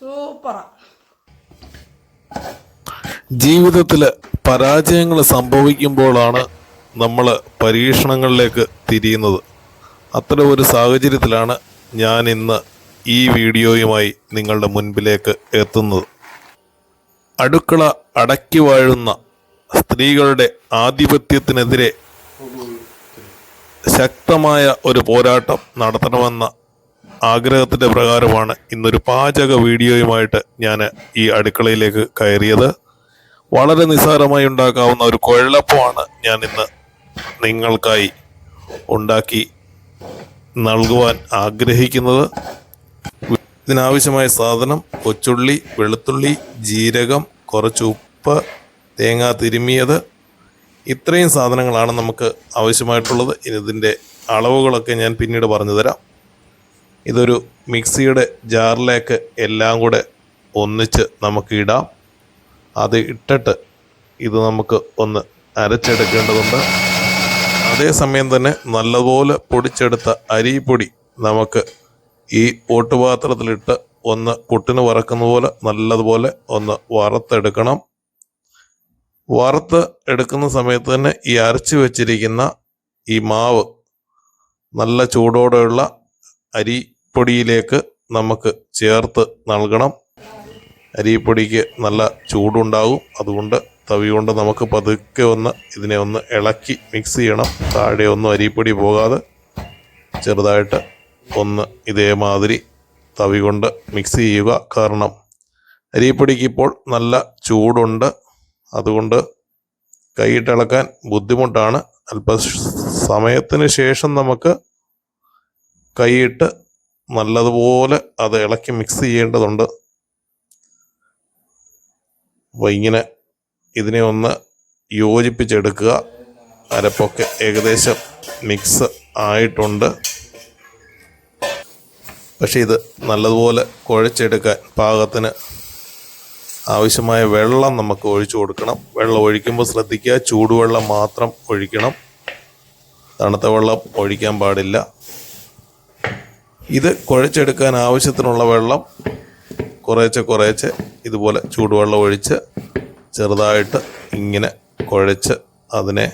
സൂപ്പറാ. ജീവിതത്തിൽ പരാജയങ്ങൾ സംഭവിക്കുമ്പോഴാണ് നമ്മൾ പരീക്ഷണങ്ങളിലേക്ക് തിരിയുന്നത്. അത്തരം ഒരു സാഹചര്യത്തിലാണ് ഞാൻ ഇന്ന് ഈ വീഡിയോയുമായി നിങ്ങളുടെ മുൻപിലേക്ക് എത്തുന്നത്. അടുക്കള അടക്കി വാഴുന്ന സ്ത്രീകളുടെ ആധിപത്യത്തിനെതിരെ ശക്തമായ ഒരു പോരാട്ടം നടത്തണമെന്ന ആഗ്രഹത്തിൻ്റെ പ്രകാരമാണ് ഇന്നൊരു പാചക വീഡിയോയുമായിട്ട് ഞാൻ ഈ അടുക്കളയിലേക്ക് കയറിയത്. വളരെ നിസ്സാരമായി ഉണ്ടാക്കാവുന്ന ഒരു കുഴലപ്പമാണ് ഞാൻ ഇന്ന് നിങ്ങൾക്കായി ഉണ്ടാക്കി നൽകുവാൻ ആഗ്രഹിക്കുന്നത്. ഇതിനാവശ്യമായ സാധനം കൊച്ചുള്ളി, വെളുത്തുള്ളി, ജീരകം, കുറച്ച് ഉപ്പ്, തേങ്ങ തിരുമിയത്, ഇത്രയും സാധനങ്ങളാണ് നമുക്ക് ആവശ്യമായിട്ടുള്ളത്. ഇതിൻ്റെ അളവുകളൊക്കെ ഞാൻ പിന്നീട് പറഞ്ഞു തരാം. ഇതൊരു മിക്സിയുടെ ജാറിലേക്ക് എല്ലാം കൂടെ ഒന്നിച്ച് നമുക്ക് ഇടാം. അത് ഇട്ടിട്ട് ഇത് നമുക്ക് ഒന്ന് അരച്ചെടുക്കേണ്ടതുണ്ട്. അതേസമയം തന്നെ നല്ലപോലെ പൊടിച്ചെടുത്ത അരിപ്പൊടി നമുക്ക് ഈ ഓട്ടുപാത്രത്തിലിട്ട് ഒന്ന് പുട്ടിന് വറക്കുന്ന പോലെ നല്ലതുപോലെ ഒന്ന് വറുത്തെടുക്കണം. വറുത്ത് എടുക്കുന്ന സമയത്ത് തന്നെ ഈ അരച്ച് വെച്ചിരിക്കുന്ന ഈ മാവ് നല്ല ചൂടോടെയുള്ള അരിപ്പൊടിയിലേക്ക് നമുക്ക് ചേർത്ത് നൽകണം. അരിപ്പൊടിക്ക് നല്ല ചൂടുണ്ടാകും. അതുകൊണ്ട് തവി കൊണ്ട് നമുക്ക് പതുക്കെ ഇതിനെ ഒന്ന് ഇളക്കി മിക്സ് ചെയ്യണം. താഴെ ഒന്നും അരിപ്പൊടി പോകാതെ ചെറുതായിട്ട് ഇതേമാതിരി തവി കൊണ്ട് മിക്സ് ചെയ്യുക. കാരണം അരിപ്പൊടിക്ക് ഇപ്പോൾ നല്ല ചൂടുണ്ട്. അതുകൊണ്ട് കൈയിട്ടിളക്കാൻ ബുദ്ധിമുട്ടാണ്. അല്പ സമയത്തിന് ശേഷം നമുക്ക് കൈയിട്ട് നല്ലതുപോലെ അത് ഇളക്കി മിക്സ് ചെയ്യേണ്ടതുണ്ട്. അപ്പോൾ ഇങ്ങനെ ഇതിനെ ഒന്ന് യോജിപ്പിച്ചെടുക്കുക. അരപ്പൊക്കെ ഏകദേശം മിക്സ് ആയിട്ടുണ്ട്. പക്ഷേ ഇത് നല്ലതുപോലെ കുഴച്ചെടുക്കാൻ പാകത്തിന് ആവശ്യമായ വെള്ളം നമുക്ക് ഒഴിച്ചു കൊടുക്കണം. വെള്ളം ഒഴിക്കുമ്പോൾ ശ്രദ്ധിക്കുക, ചൂടുവെള്ളം മാത്രം ഒഴിക്കണം. തണുത്ത വെള്ളം ഒഴിക്കാൻ പാടില്ല. ഇത് കുഴച്ചെടുക്കാൻ ആവശ്യത്തിനുള്ള വെള്ളം കുറേശ്ശെ ഇതുപോലെ ചൂടുവെള്ളം ഒഴിച്ച് ചെറുതായിട്ട് ഇങ്ങനെ കുഴച്ച് അതിനെ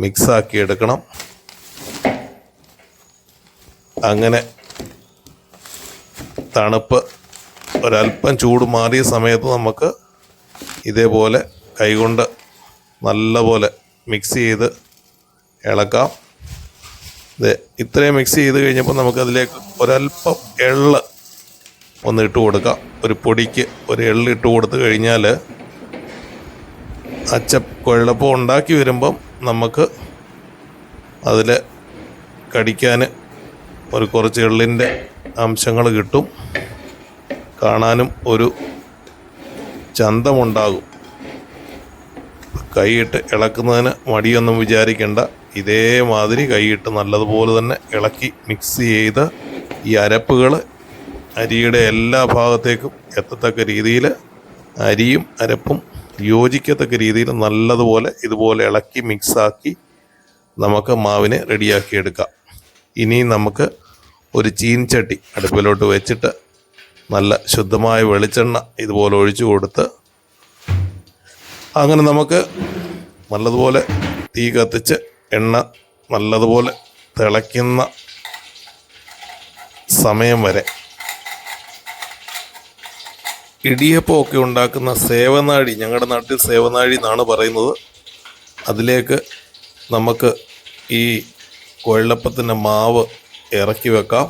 മിക്സാക്കി എടുക്കണം. അങ്ങനെ തണുപ്പ് ഒരല്പം ചൂട് മാറിയ സമയത്ത് നമുക്ക് ഇതേപോലെ കൈകൊണ്ട് നല്ലപോലെ മിക്സ് ചെയ്ത് ഇളക്കാം. ഇത്രയും മിക്സ് ചെയ്ത് കഴിഞ്ഞപ്പോൾ നമുക്കതിലേക്ക് ഒരല്പം എള്ള് ഇട്ട് കൊടുക്കാം. ഒരു പൊടിക്ക് ഒരു എള്ള് ഇട്ട് കൊടുത്തു കഴിഞ്ഞാൽ കുഴലപ്പം ഉണ്ടാക്കി വരുമ്പം നമുക്ക് അതിൽ കടിക്കാൻ കുറച്ച് എള്ളിൻ്റെ അംശങ്ങൾ കിട്ടും. കാണാനും ഒരു ചന്തമുണ്ടാകും. കൈയിട്ട് ഇളക്കുന്നതിന് മടിയൊന്നും വിചാരിക്കേണ്ട. ഇതേമാതിരി കൈയിട്ട് നല്ലതുപോലെ തന്നെ ഇളക്കി മിക്സ് ചെയ്ത് ഈ അരപ്പുകൾ അരിയുടെ എല്ലാ ഭാഗത്തേക്കും എത്തത്തക്ക രീതിയിൽ അരിയും അരപ്പും യോജിക്കത്തക്ക രീതിയിൽ നല്ലതുപോലെ ഇതുപോലെ ഇളക്കി മിക്സാക്കി നമുക്ക് മാവിനെ റെഡിയാക്കി എടുക്കാം. ഇനി നമുക്ക് ഒരു ചീൻചട്ടി അടുപ്പിലോട്ട് വെച്ചിട്ട് നല്ല ശുദ്ധമായ വെളിച്ചെണ്ണ ഇതുപോലെ ഒഴിച്ചു കൊടുത്ത് അങ്ങനെ നമുക്ക് നല്ലതുപോലെ തീ കത്തിച്ച് എണ്ണ നല്ലതുപോലെ തിളയ്ക്കുന്ന സമയം വരെ ഇടിയപ്പമൊക്കെ ഉണ്ടാക്കുന്ന സേവനാഴി, ഞങ്ങളുടെ നാട്ടിൽ സേവനാഴി എന്നാണ് പറയുന്നത്, അതിലേക്ക് നമുക്ക് ഈ കുഴലപ്പത്തിൻ്റെ മാവ് ഇറക്കി വെക്കാം.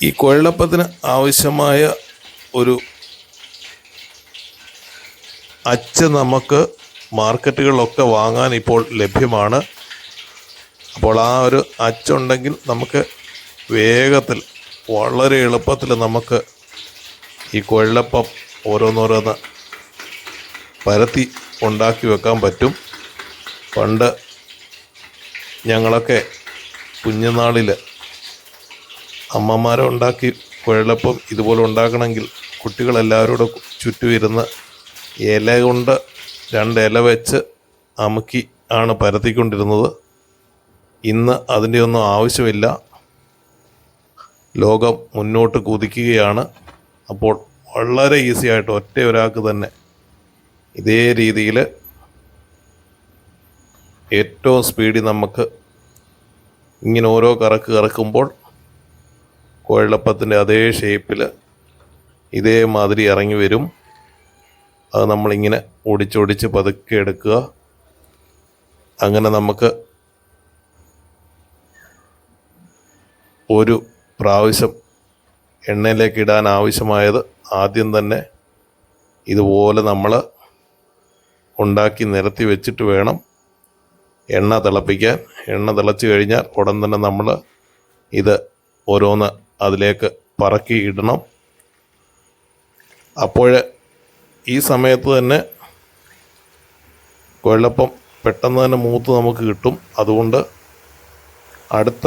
ഈ കുഴലപ്പത്തിന് ആവശ്യമായ ഒരു അച്ച് നമുക്ക് മാർക്കറ്റുകളിലൊക്കെ വാങ്ങാൻ ഇപ്പോൾ ലഭ്യമാണ്. അപ്പോൾ ആ ഒരു അച്ചുണ്ടെങ്കിൽ നമുക്ക് വേഗത്തിൽ വളരെ എളുപ്പത്തിൽ നമുക്ക് ഈ കുഴലപ്പം ഓരോന്നോരോന്ന് പരത്തി ഉണ്ടാക്കി വെക്കാൻ പറ്റും. പണ്ട് ഞങ്ങളൊക്കെ കുഞ്ഞുനാളിൽ അമ്മമാരുണ്ടാക്കി കുഴലപ്പം ഇതുപോലെ ഉണ്ടാക്കണമെങ്കിൽ കുട്ടികളെല്ലാവരോടും ചുറ്റും ഇരുന്ന് ഇല കൊണ്ട് 2 ഇല വെച്ച് അമുക്കി ആണ് പരത്തിക്കൊണ്ടിരുന്നത്. ഇന്ന് അതിൻ്റെ ഒന്നും ആവശ്യമില്ല. ലോകം മുന്നോട്ട് കുതിക്കുകയാണ്. അപ്പോൾ വളരെ ഈസി ആയിട്ട് ഒറ്റ ഒരാൾക്ക് തന്നെ ഇതേ രീതിയിൽ ഏറ്റവും സ്പീഡിൽ നമുക്ക് ഇങ്ങനെ ഓരോ കറക്കുമ്പോൾ കുഴലപ്പത്തിൻ്റെ അതേ ഷേപ്പിൽ ഇതേമാതിരി ഇറങ്ങി വരും. അത് നമ്മളിങ്ങനെ ഒടിച്ചൊടിച്ച് പതുക്കെ എടുക്കുക. അങ്ങനെ നമുക്ക് ഒരു പ്രാവശ്യം എണ്ണയിലേക്ക് ഇടാൻ ആവശ്യമായത് ആദ്യം തന്നെ ഇതുപോലെ നമ്മൾ ഉണ്ടാക്കി നിരത്തി വെച്ചിട്ട് വേണം എണ്ണ തിളപ്പിക്കാൻ. എണ്ണ തിളച്ച് കഴിഞ്ഞാൽ ഉടൻ തന്നെ നമ്മൾ ഇത് ഓരോന്ന് അതിലേക്ക് പറക്കി ഇടണം. അപ്പോൾ ഈ സമയത്ത് തന്നെ കുഴലപ്പം പെട്ടെന്ന് തന്നെ മൂത്ത് നമുക്ക് കിട്ടും. അതുകൊണ്ട് അടുത്ത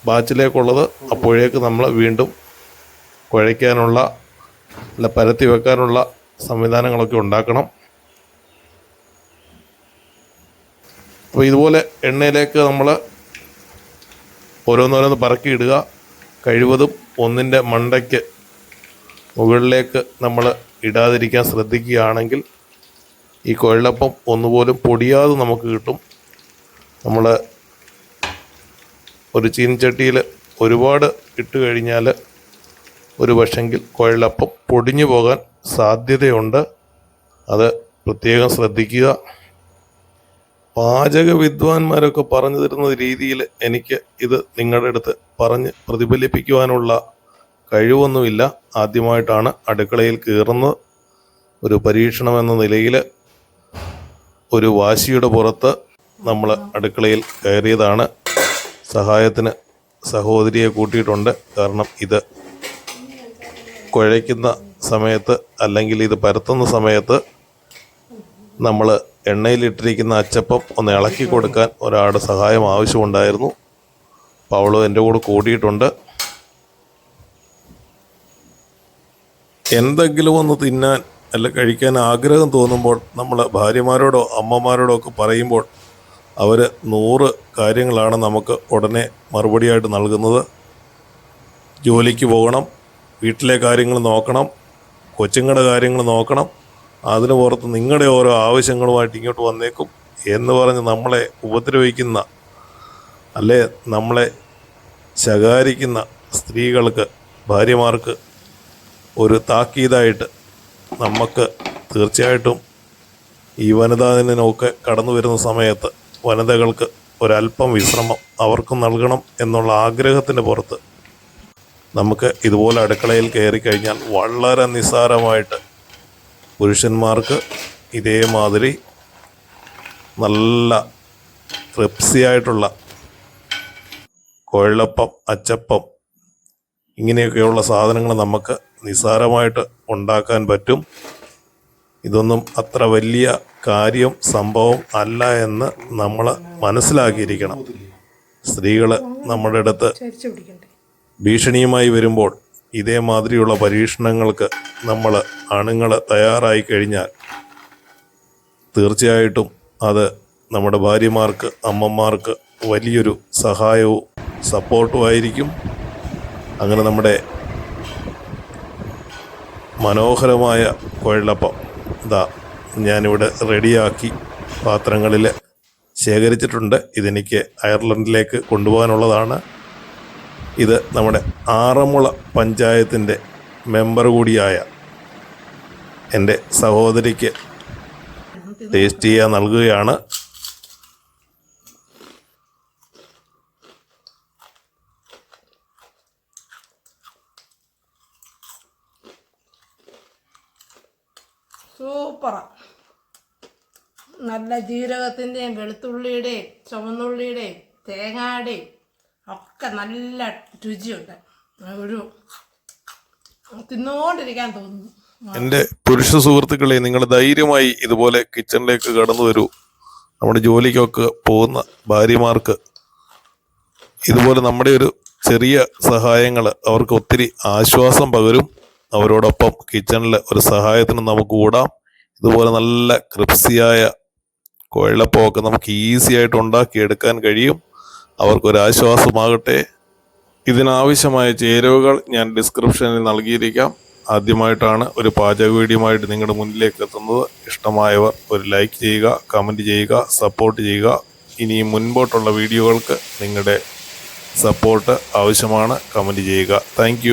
ബാച്ചിലേക്കുള്ളത് അപ്പോഴേക്ക് നമ്മൾ വീണ്ടും കുഴയ്ക്കാനുള്ള അല്ല പരത്തി വെക്കാനുള്ള സംവിധാനങ്ങളൊക്കെ ഉണ്ടാക്കണം. അപ്പോൾ ഇതുപോലെ എണ്ണയിലേക്ക് നമ്മൾ ഓരോന്നോരോന്ന് പറക്കി ഇടുക. കഴിവതും ഒന്നിൻ്റെ മണ്ടയ്ക്ക് മുകളിലേക്ക് നമ്മൾ ഇടാതിരിക്കാൻ ശ്രദ്ധിക്കുകയാണെങ്കിൽ ഈ കുഴലപ്പം ഒന്നുപോലും പൊടിയാതെ നമുക്ക് കിട്ടും. നമ്മൾ ഒരു ചീനിച്ചട്ടിയിൽ ഒരുപാട് ഇട്ട് കഴിഞ്ഞാൽ ഒരു പക്ഷെങ്കിൽ കുഴലപ്പം പൊടിഞ്ഞു പോകാൻ സാധ്യതയുണ്ട്. അത് പ്രത്യേകം ശ്രദ്ധിക്കുക. പാചക വിദ്വാൻമാരൊക്കെ പറഞ്ഞു തരുന്ന രീതിയിൽ എനിക്ക് ഇത് നിങ്ങളുടെ അടുത്ത് പറഞ്ഞ് പ്രതിഫലിപ്പിക്കുവാനുള്ള കഴിവൊന്നുമില്ല. ആദ്യമായിട്ടാണ് അടുക്കളയിൽ കയറുന്നത്. ഒരു പരീക്ഷണം എന്ന നിലയിൽ ഒരു വാശിയുടെ പുറത്ത് നമ്മൾ അടുക്കളയിൽ കയറിയതാണ്. സഹായത്തിന് സഹോദരിയെ കൂട്ടിയിട്ടുണ്ട്. കാരണം ഇത് കുഴയ്ക്കുന്ന സമയത്ത് അല്ലെങ്കിൽ ഇത് പരത്തുന്ന സമയത്ത് നമ്മൾ എണ്ണയിലിട്ടിരിക്കുന്ന അച്ചപ്പം ഒന്ന് ഇളക്കി കൊടുക്കാൻ ഒരാളുടെ സഹായം ആവശ്യമുണ്ടായിരുന്നു. അപ്പോൾ അവൾ എൻ്റെ കൂടെ കൂടിയിട്ടുണ്ട്. എന്തെങ്കിലും ഒന്ന് തിന്നാൻ അല്ല കഴിക്കാൻ ആഗ്രഹം തോന്നുമ്പോൾ നമ്മൾ ഭാര്യമാരോടോ അമ്മമാരോടോ ഒക്കെ പറയുമ്പോൾ അവർ 100 കാര്യങ്ങളാണ് നമുക്ക് ഉടനെ മറുപടിയായിട്ട് നൽകുന്നത്. ജോലിക്ക് പോകണം, വീട്ടിലെ കാര്യങ്ങൾ നോക്കണം, കൊച്ചുങ്ങളുടെ കാര്യങ്ങൾ നോക്കണം, അതിന് പുറത്ത് നിങ്ങളുടെ ഓരോ ആവശ്യങ്ങളുമായിട്ട് ഇങ്ങോട്ട് വന്നേക്കും എന്ന് പറഞ്ഞ് നമ്മളെ ഉപദ്രവിക്കുന്ന അല്ലേ നമ്മളെ ശകാരിക്കുന്ന സ്ത്രീകൾക്ക്, ഭാര്യമാർക്ക് ഒരു താക്കീതായിട്ട് നമുക്ക് തീർച്ചയായിട്ടും ഈ വനിതാ ദിനമൊക്കെ കടന്നു വരുന്ന സമയത്ത് വനിതകൾക്ക് ഒരല്പം വിശ്രമം അവർക്ക് നൽകണം എന്നുള്ള ആഗ്രഹത്തിൻ്റെ പുറത്ത് നമുക്ക് ഇതുപോലെ അടുക്കളയിൽ കയറി കഴിഞ്ഞാൽ വളരെ നിസ്സാരമായിട്ട് പുരുഷന്മാർക്ക് ഇതേമാതിരി നല്ല ക്രിപ്സിയായിട്ടുള്ള കുഴലപ്പം, അച്ചപ്പം ഇങ്ങനെയൊക്കെയുള്ള സാധനങ്ങൾ നമുക്ക് നിസ്സാരമായിട്ട് ഉണ്ടാക്കാൻ പറ്റും. ഇതൊന്നും അത്ര വലിയ കാര്യം സംഭവം അല്ല എന്ന് നമ്മൾ മനസ്സിലാക്കിയിരിക്കണം. സ്ത്രീകൾ നമ്മുടെ അടുത്ത് ഭീഷണിയുമായി വരുമ്പോൾ ഇതേമാതിരിയുള്ള പരീക്ഷണങ്ങൾക്ക് നമ്മൾ ആണുങ്ങൾ തയ്യാറായി കഴിഞ്ഞാൽ തീർച്ചയായിട്ടും അത് നമ്മുടെ ഭാര്യമാർക്ക്, അമ്മമാർക്ക് വലിയൊരു സഹായവും സപ്പോർട്ടുമായിരിക്കും. അങ്ങനെ നമ്മുടെ മനോഹരമായ കുഴലപ്പം ഇതാ ഞാനിവിടെ റെഡിയാക്കി പാത്രങ്ങളിൽ ശേഖരിച്ചിട്ടുണ്ട്. ഇതെനിക്ക് അയർലൻഡിലേക്ക് കൊണ്ടുപോകാനുള്ളതാണ്. ഇത് നമ്മുടെ ആറന്മുള പഞ്ചായത്തിൻ്റെ മെമ്പർ കൂടിയായ എൻ്റെ സഹോദരിക്ക് ടേസ്റ്റ് ചെയ്യാൻ നൽകുകയാണ്. സൂപ്പറാ. നല്ല ജീരകത്തിൻ്റെയും വെളുത്തുള്ളിയുടെയും ചുവന്നുള്ളിയുടെയും തേങ്ങയുടെയും ഒക്കെ നല്ല രുചിയുണ്ട്. ഒരു തിന്നുകൊണ്ടിരിക്കാൻ തോന്നുന്നു. എൻ്റെ പുരുഷ സുഹൃത്തുക്കളെ, നിങ്ങൾ ധൈര്യമായി ഇതുപോലെ കിച്ചണിലേക്ക് കടന്നു വരൂ. നമ്മുടെ ജോലിക്കൊക്കെ പോകുന്ന ഭാര്യമാർക്ക് ഇതുപോലെ നമ്മുടെ ഒരു ചെറിയ സഹായങ്ങൾ അവർക്ക് ഒത്തിരി ആശ്വാസം പകരും. അവരോടൊപ്പം കിച്ചണിൽ ഒരു സഹായത്തിന് നമുക്ക് കൂടാം. ഇതുപോലെ നല്ല ക്രിപ്സിയായ കുഴലപ്പമൊക്കെ നമുക്ക് ഈസി ആയിട്ട് ഉണ്ടാക്കിയെടുക്കാൻ കഴിയും. അവർക്കൊരാശ്വാസമാകട്ടെ. ഇതിനാവശ്യമായ ചേരുവകൾ ഞാൻ ഡിസ്ക്രിപ്ഷനിൽ നൽകിയിരിക്കാം. ആദ്യമായിട്ടാണ് ഒരു പാചക വീഡിയോയുമായിട്ട് നിങ്ങളുടെ മുന്നിലേക്ക് എത്തുന്നത്. ഇഷ്ടമായവർ ഒരു ലൈക്ക് ചെയ്യുക, കമൻറ്റ് ചെയ്യുക, സപ്പോർട്ട് ചെയ്യുക. ഇനിയും മുൻപോട്ടുള്ള വീഡിയോകൾക്ക് നിങ്ങളുടെ സപ്പോർട്ട് ആവശ്യമാണ്. കമൻറ്റ് ചെയ്യുക. താങ്ക്